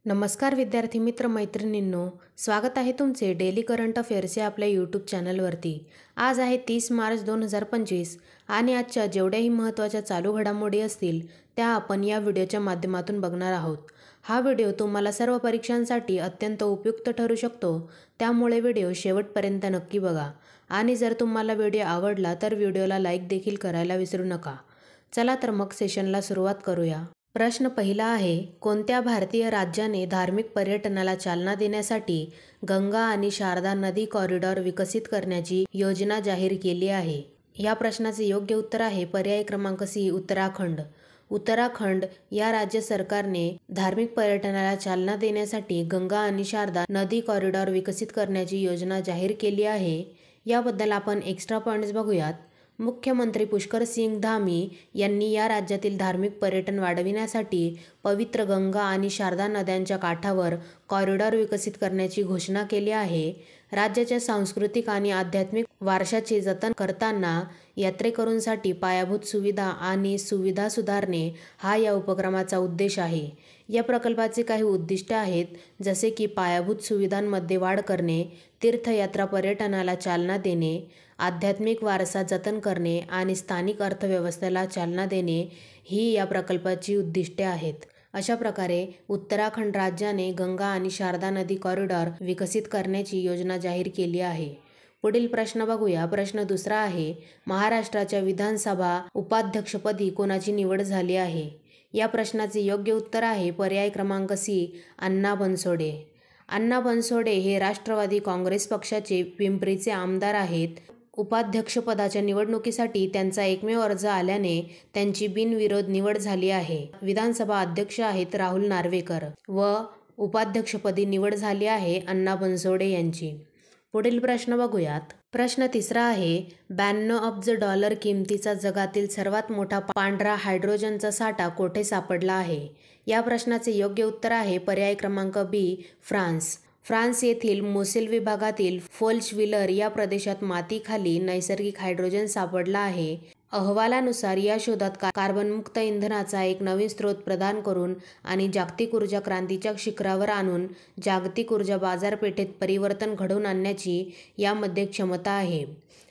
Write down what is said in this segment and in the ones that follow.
नमस्कार विद्यार्थी मित्र मैत्रिणींनो, स्वागत आहे तुमचे डेली करंट अफेअर्स या आपल्या यूट्यूब चॅनलवरती। आज आहे 30 मार्च 2025 आणि आजच्या जेवढ्याही महत्त्वाच्या चालू घडामोडी असतील त्या आपण या व्हिडिओच्या माध्यमातून बघणार आहोत। हा व्हिडिओ तुम्हाला सर्व परीक्षांसाठी अत्यंत उपयुक्त ठरू शकतो, त्यामुळे व्हिडिओ शेवटपर्यंत नक्की बघा आणि जर तुम्हाला व्हिडिओ आवडला तर व्हिडिओला लाईक देखील करायला विसरू नका। चला तर मग सेशनला सुरुवात करूया। प्रश्न पहिला आहे, कोणत्या भारतीय राज्याने धार्मिक पर्यटनाला चालना देण्यासाठी गंगा आणि शारदा नदी कॉरिडॉर विकसित करण्याची योजना जाहीर केली आहे? या प्रश्नाचे योग्य उत्तर आहे पर्याय क्रमांक सी, उत्तराखंड। उत्तराखंड या राज्य सरकारने धार्मिक पर्यटनाला चालना देण्यासाठी गंगा आणि शारदा नदी कॉरिडॉर विकसित करण्याची योजना जाहीर केली आहे। याबद्दल आपण एक्स्ट्रा पॉइंट्स बघूयात। मुख्यमंत्री पुष्कर सिंग धामी यांनी या राज्यातील धार्मिक पर्यटन वाढविण्यासाठी पवित्र गंगा आणि शारदा नद्यांच्या काठावर कॉरिडॉर विकसित करण्याची घोषणा केली आहे। राज्याच्या सांस्कृतिक आणि आध्यात्मिक वारशाचे जतन करताना यात्रेकरूंसाठी पायाभूत सुविधा आणि सुविधा सुधारणे हा या उपक्रमाचा उद्देश आहे। या प्रकल्पाचे काही उद्दिष्टे आहेत, जसे की पायाभूत सुविधांमध्ये वाढ करणे, तीर्थयात्रा पर्यटनाला चालना देणे, आध्यात्मिक वारसा जतन करणे आणि स्थानिक अर्थव्यवस्थेला चालना देणे ही या प्रकल्पाची उद्दिष्टे आहेत। अशा प्रकारे उत्तराखंड राज्याने गंगा आणि शारदा नदी कॉरिडॉर विकसित करण्याची योजना जाहीर केली आहे। पुढील प्रश्न बघूया। प्रश्न दुसरा आहे, महाराष्ट्राच्या विधानसभा उपाध्यक्षपदी कोणाची निवड झाली आहे? या प्रश्नाचे योग्य उत्तर आहे पर्याय क्रमांक सी, अण्णा बनसोडे। अण्णा बनसोडे हे राष्ट्रवादी काँग्रेस पक्षाचे पिंपरीचे आमदार आहेत। उपाध्यक्षपदाच्या निवडणुकीसाठी त्यांचा एकमेव अर्ज आल्याने त्यांची बिनविरोध निवड झाली आहे। विधानसभा अध्यक्ष आहेत राहुल नार्वेकर व उपाध्यक्षपदी निवड झाली आहे अण्णा बनसोडे यांची। पुढील प्रश्न बघूयात। प्रश्न तिसरा आहे, 92 अब्ज डॉलर किमतीचा जगातील सर्वात मोठा पांढरा हायड्रोजनचा साठा कोठे सापडला आहे? या प्रश्नाचे योग्य उत्तर आहे पर्याय क्रमांक बी, फ्रान्स। फ्रान्स येथील मोसेल विभागातील फोल्चविलर या प्रदेशात मातीखाली नैसर्गिक हायड्रोजन सापडला आहे। अहवालानुसार या शोधात कार्बनमुक्त इंधनाचा एक नवीन स्रोत प्रदान करून आणि जागतिक ऊर्जा क्रांतीच्या शिखरावर आणून जागतिक ऊर्जा बाजारपेठेत परिवर्तन घडवून आणण्याची यामध्ये क्षमता आहे।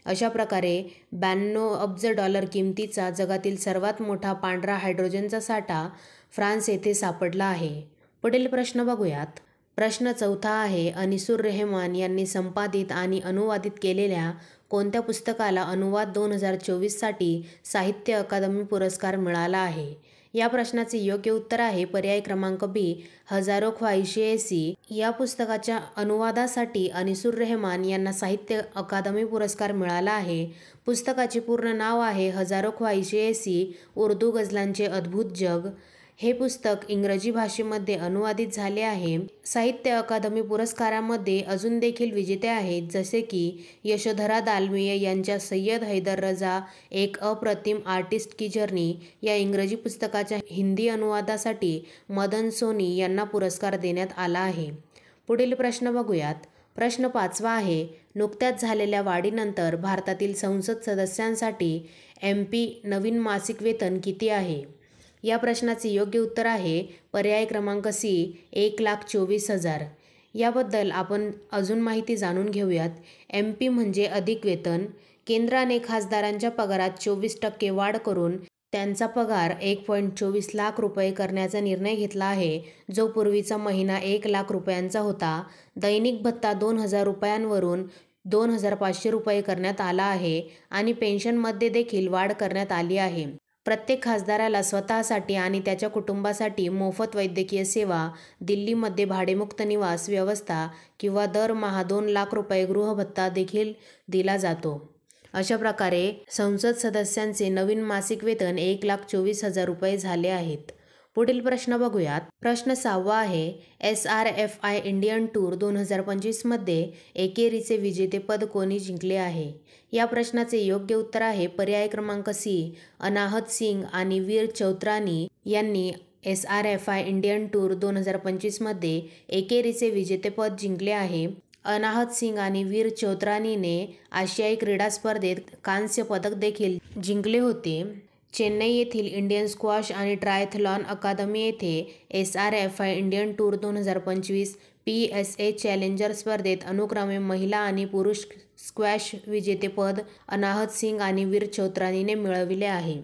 अशा प्रकारे 92 अब्ज डॉलर किमतीचा जगातील सर्वात मोठा पांढरा हायड्रोजनचा साठा फ्रान्स येथे सापडला आहे। पुढील प्रश्न बघूयात। प्रश्न चौथा आहे, अनिसूर रेहमान यांनी संपादित आणि अनुवादित केलेल्या कोणत्या पुस्तकाला अनुवाद 2024 साठी साहित्य अकादमी पुरस्कार मिळाला आहे? या प्रश्नाचे योग्य उत्तर आहे पर्याय क्रमांक बी, हजारो ख्वाहिशे ऐसी। या पुस्तकाच्या अनुवादासाठी अनिसूर रेहमान यांना साहित्य अकादमी पुरस्कार मिळाला आहे। पुस्तकाचे पूर्ण नाव आहे हजारो ख्वाहिशे ऐसी, उर्दू गझलांचे अद्भुत जग। हे पुस्तक इंग्रजी भाषेमध्ये अनुवादित झाले आहे। साहित्य अकादमी पुरस्कारामध्ये अजून देखील विजेते आहेत, जसे की यशोधरा दालमिया यांच्या सय्यद हैदर रजा एक अप्रतिम आर्टिस्ट की जर्नी या इंग्रजी पुस्तकाच्या हिंदी अनुवादासाठी मदन सोनी यांना पुरस्कार देण्यात आला आहे। पुढील प्रश्न बघूयात। प्रश्न पाचवा आहे, नुकत्याच झालेल्या वाढीनंतर भारतातील संसद सदस्यांसाठी MP नवीन मासिक वेतन किती आहे? या प्रश्नाचे योग्य उत्तर आहे पर्याय क्रमांक सी, 1,24,000। याबद्दल आपण अजून माहिती जाणून घेऊयात। MP म्हणजे अधिक वेतन। केंद्राने खासदारांच्या पगारात 24% वाढ करून त्यांचा पगार 1.24 लाख रुपये करण्याचा निर्णय घेतला आहे, जो पूर्वीचा महिना 1 लाख रुपयांचा होता। दैनिक भत्ता 2,000 रुपयांवरून 2,500 रुपये करण्यात आला आहे आणि पेन्शनमध्ये देखील वाढ करण्यात आली आहे। प्रत्येक खासदाराला स्वतःसाठी आणि त्याच्या कुटुंबासाठी मोफत वैद्यकीय सेवा, दिल्लीमध्ये भाडेमुक्त निवास व्यवस्था किंवा दरमहा 2 लाख रुपये गृहभत्ता देखील दिला जातो। अशा प्रकारे संसद सदस्यांचे नवीन मासिक वेतन 1,24,000 रुपये झाले आहेत। पुढील प्रश्न बघूयात। प्रश्न 6वा आहे, SRFI इंडियन टूर 2025 मध्ये एकेरीचे विजेतेपद कोणी जिंकले आहे? या प्रश्नाचे योग्य उत्तर आहे पर्याय क्रमांक सी, अनाहत सिंग आणि वीर चौत्रानी यांनी SRFI इंडियन टूर 2025 मध्ये एकेरीचे विजेतेपद जिंकले आहे। अनाहत सिंग आणि वीर चौत्रानीने आशियाई क्रीडा स्पर्धेत कांस्य पदक देखील जिंकले होते। चेन्नई येथील इंडियन स्क्वॉश आणि ट्रायथलॉन अकादमी येथे SRFI Indian tour 2025 PSA challenger स्पर्धेत अनुक्रमे महिला आणि पुरुष स्क्वॅश विजेतेपद अनाहत सिंग आणि वीर चौधरीने मिळविले आहे.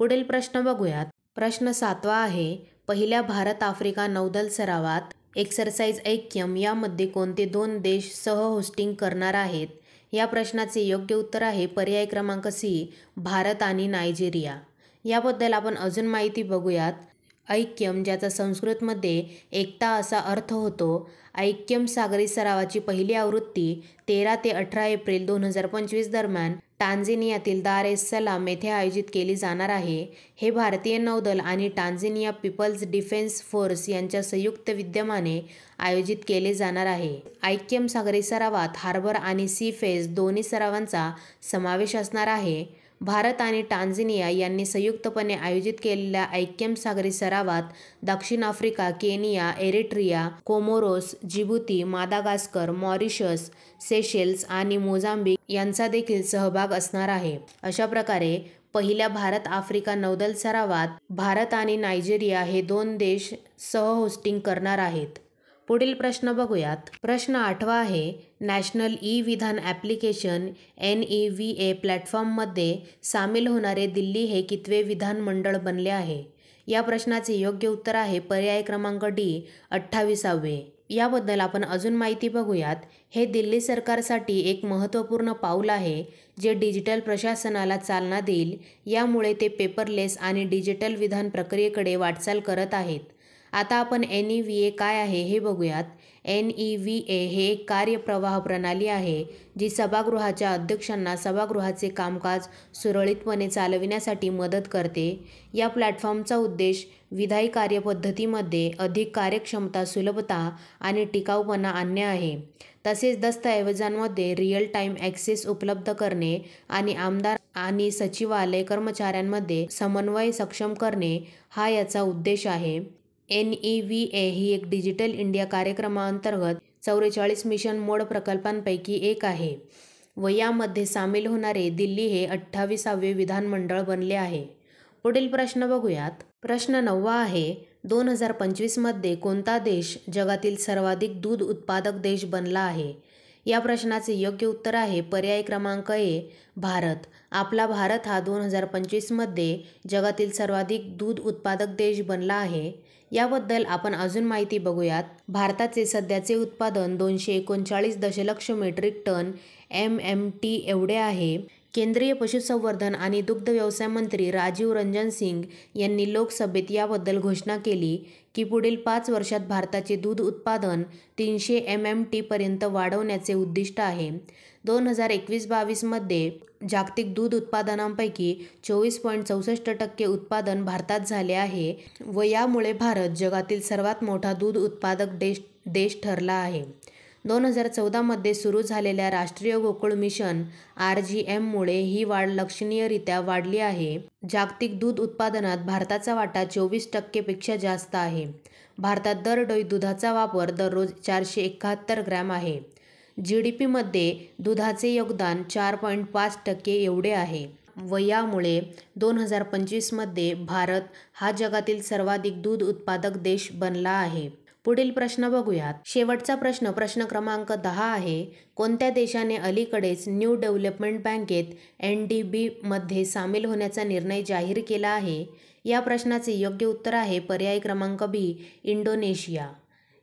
पुढील प्रश्न बघूयात. प्रश्न 7वा आहे. पहिल्या भारत आफ्रिका नौदल सरावात एक्सरसाइज ऐक्यम यामध्ये कोणते 2 देश सह-होस्टिंग करणार आहेत? या प्रश्नाचे योग्य उत्तर आहे पर्याय क्रमांक C, भारत आणि नायजेरिया. याबद्दल आपण अजून माहिती बघूयात. ऐक्यम, ज्याचा संस्कृतमध्ये एकता असा अर्थ होतो. ऐक्यम सागरी सरावाची पहिली आवृत्ती 13 ते 18 एप्रिल 2025 दरम्यान टांझेनियातील दार एस सलाम येथे आयोजित केली जाणार आहे. हे भारतीय नौदल आणि टांझेनिया पीपल्स डिफेन्स फोर्स यांच्या संयुक्त विद्यमाने आयोजित केले जाणार आहे. ऐक्यम सागरी सरावात हार्बर आणि सी फेज दोन्ही सरावांचा समावेश असणार आहे. भारत आणि टांझेनिया यांनी संयुक्तपणे आयोजित केलेल्या ऐक्यम सागरी सरावात दक्षिण Africa, Kenya, Eritrea, Comoros, जिबुती, Madagascar, Mauritius, Seychelles आणि मोझाम्बिक यांचा देखील सहभाग असणार आहे. अशा प्रकारे पहिल्या भारत आफ्रिका नौदल सरावात भारत आणि नायजेरिया हे 2 देश सह-होस्टिंग करणार आहेत. पुढील प्रश्न बघूयात. प्रश्न 8वा आहे. नॅशनल ई-विधान ॲप्लिकेशन NEVA प्लॅटफॉर्ममध्ये सामील होणारे दिल्ली हे कितवे विधानमंडळ बनले आहे? या प्रश्नाचे योग्य उत्तर आहे पर्याय क्रमांक D, 28वे. याबद्दल आपण अजून माहिती बघूयात. हे दिल्ली सरकारसाठी एक महत्त्वपूर्ण पाऊल आहे जे डिजिटल प्रशासनाला चालना देईल. यामुळे ते पेपरलेस आणि डिजिटल विधान प्रक्रियेकडे वाटचाल करत आहेत. आता आपण NEVA काय आहे हे बघूयात. NEVA हे एक कार्यप्रवाह प्रणाली आहे जी सभागृहाच्या अध्यक्षांना सभागृहाचे कामकाज सुरळीतपणे चालविण्यासाठी मदत करते. या प्लॅटफॉर्मचा उद्देश विधायी कार्यपद्धतीमध्ये अधिक कार्यक्षमता, सुलभता आणि टिकाऊपणा आणणे आहे. तसेच दस्तऐवजांमध्ये रिअल टाईम ॲक्सेस उपलब्ध करणे आणि आमदार आणि सचिवालय कर्मचाऱ्यांमध्ये समन्वय सक्षम करणे हा याचा उद्देश आहे. NEVA ही एक डिजिटल इंडिया कार्यक्रमाअंतर्गत 44 मिशन मोड प्रकल्पांपैकी एक आहे व यामध्ये सामील होणारे दिल्ली हे 28वे विधानमंडळ बनले आहे. पुढील प्रश्न बघूयात. प्रश्न 9वा आहे. 2025 मध्ये कोणता देश जगातील सर्वाधिक दूध उत्पादक देश बनला आहे? या प्रश्नाचे योग्य उत्तर आहे पर्याय क्रमांक A, भारत. आपला भारत हा 2025 मध्ये जगातील सर्वाधिक दूध उत्पादक देश बनला आहे. याबद्दल आपण अजून माहिती बघूयात. भारताचे सध्याचे उत्पादन 239 दशलक्ष मेट्रिक टन MMT एवढे आहे. केंद्रीय पशुसंवर्धन आणि दुग्ध व्यवसाय मंत्री राजीव रंजन सिंग यांनी लोकसभेत याबद्दल घोषणा केली की पुढील 5 वर्षात भारताचे दूध उत्पादन 300 MMT पर्यंत वाढवण्याचे उद्दिष्ट आहे. 2021-22 मध्ये जागतिक दूध उत्पादनांपैकी 24.64% उत्पादन भारतात झाले आहे व यामुळे भारत जगातील सर्वात मोठा दूध उत्पादक देश ठरला आहे. 2014 मध्ये सुरू झालेल्या राष्ट्रीय गोकुळ मिशन RGM मुळे ही वाढ लक्षणीयरित्या वाढली आहे. जागतिक दूध उत्पादनात भारताचा वाटा 24% पेक्षा जास्त आहे. भारतात दरडोई दुधाचा वापर दररोज 471 ग्रॅम आहे. GDP मध्ये दुधाचे योगदान 4.5% एवढे आहे व यामुळे 2025 मध्ये भारत हा जगातील सर्वाधिक दूध उत्पादक देश बनला आहे. पुढील प्रश्न बघूयात. शेवटचा प्रश्न, प्रश्न क्रमांक 10 आहे. कोणत्या देशाने अलीकडेच न्यू डेव्हलपमेंट बँकेत NDB मध्ये सामील होण्याचा निर्णय जाहीर केला आहे? या प्रश्नाचे योग्य उत्तर आहे पर्याय क्रमांक B, इंडोनेशिया.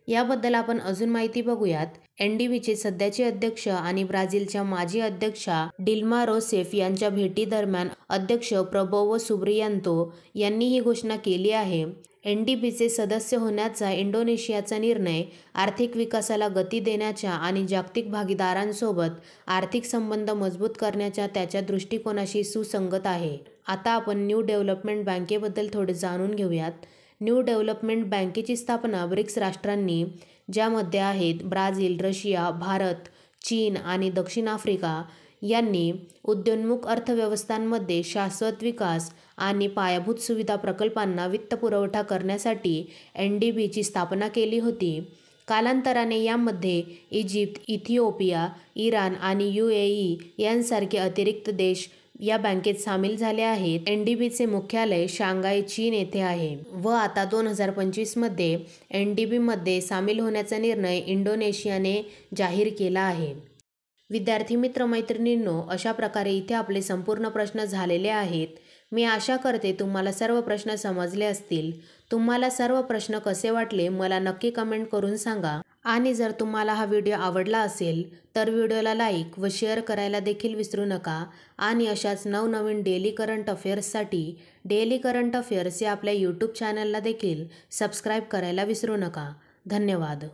याबद्दल आपण अजून माहिती बघूयात. NDBचे सध्याचे अध्यक्ष आणि ब्राझीलच्या माजी अध्यक्षा डिल्मा रोसेफ यांच्या भेटीदरम्यान अध्यक्ष प्रबोवो सुबियांतो यांनी ही घोषणा केली आहे. NDBचे सदस्य होण्याचा इंडोनेशियाचा निर्णय आर्थिक विकासाला गती देण्याच्या आणि जागतिक भागीदारांसोबत आर्थिक संबंध मजबूत करण्याच्या त्याच्या दृष्टिकोनाशी सुसंगत आहे. आता आपण न्यू डेव्हलपमेंट बँकेबद्दल थोडे जाणून घेऊयात. न्यू डेव्हलपमेंट बँकेची स्थापना ब्रिक्स राष्ट्रांनी, ज्यामध्ये आहेत ब्राझील, रशिया, भारत, चीन आणि दक्षिण आफ्रिका यांनी उदयोन्मुख अर्थव्यवस्थांमध्ये शाश्वत विकास आणि पायाभूत सुविधा प्रकल्पांना वित्तपुरवठा करण्यासाठी NDBची स्थापना केली होती. कालांतराने यामध्ये इजिप्त, इथिओपिया, इराण आणि UAE यांसारखे अतिरिक्त देश या बँकेत सामील झाले आहेत। NDBचे मुख्यालय शांघाय चीन येथे आहे व आता 2025मध्ये NDBमध्ये सामील होण्याचा निर्णय इंडोनेशियाने जाहीर केला आहे। विद्यार्थी मित्र मैत्रिणींनो, अशा प्रकारे इथे आपले संपूर्ण प्रश्न झालेले आहेत। मी आशा करते तुम्हाला सर्व प्रश्न समजले असतील। तुम्हाला सर्व प्रश्न कसे वाटले मला नक्की कमेंट करून सांगा आणि जर तुम्हाला हा व्हिडिओ आवडला असेल तर व्हिडिओला लाईक व शेअर करायला देखील विसरू नका आणि अशाच नवनवीन डेली करंट अफेअर्ससाठी डेली करंट अफेअर्स या आपल्या यूट्यूब चॅनलला देखील सबस्क्राईब करायला विसरू नका। धन्यवाद।